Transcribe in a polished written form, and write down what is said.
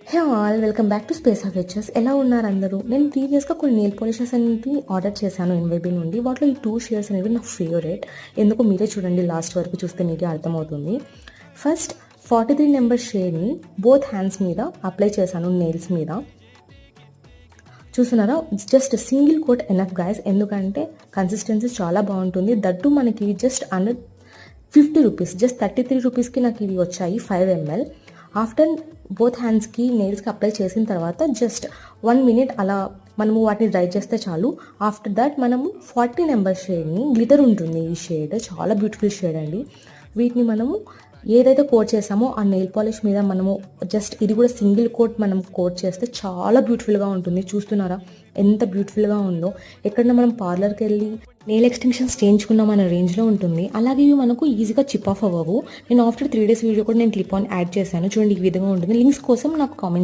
Hey all welcome back to space of HS. ఎలా ఉన్నారు అందరూ? నేను ప్రీవియస్గా కొన్ని నెయిల్ పాలిషెస్ అనేవి ఆర్డర్ చేశాను ఎన్వైబీ నుండి. వాటిలో ఈ 2 షేడ్స్ అనేవి నా ఫేవరెట్. ఎందుకో మీరే చూడండి, లాస్ట్ వరకు చూస్తే మీకే అర్థమవుతుంది. ఫస్ట్ 43 నెంబర్ షేడ్ని బోత్ హ్యాండ్స్ మీద అప్లై చేశాను, నెయిల్స్ మీద. చూస్తున్నారా? Just single coat enough guys, ఎందుకంటే కన్సిస్టెన్సీ చాలా బాగుంటుంది. దట్టు మనకి జస్ట్ అండర్ 50 రూపీస్, జస్ట్ 33 రూపీస్కి నాకు ఇవి వచ్చాయి 5 ml. ఆఫ్టర్ బోత్ హ్యాండ్స్కి నెయిల్స్కి అప్లై చేసిన తర్వాత జస్ట్ 1 minute అలా మనము వాటిని డ్రై చేస్తే చాలు. ఆఫ్టర్ దట్ మనము 40 నెంబర్ షేడ్ని, గ్లిటర్ ఉంటుంది ఈ షేడ్, చాలా బ్యూటిఫుల్ షేడ్ అండి. వీటిని మనము ఏదైతే కోట్ చేసామో ఆ నెయిల్ పాలిష్ మీద మనము జస్ట్ ఇది కూడా సింగిల్ కోట్ మనం కోట్ చేస్తే చాలా బ్యూటిఫుల్గా ఉంటుంది. చూస్తున్నారా ఎంత బ్యూటిఫుల్గా ఉందో? ఎక్కడన్నా మనం పార్లర్కి వెళ్ళి నెయిల్ ఎక్స్టెన్షన్స్ చేయించుకున్నాం అనే రేంజ్లో ఉంటుంది. అలాగే ఇవి మనకు ఈజీగా చిప్ ఆఫ్ అవ్వవు. నేను ఆఫ్టర్ 3 days వీడియో కూడా నేను క్లిప్ ఆన్ యాడ్ చేశాను, చూడండి ఈ విధంగా ఉంటుంది. లింక్స్ కోసం నాకు కామెంట్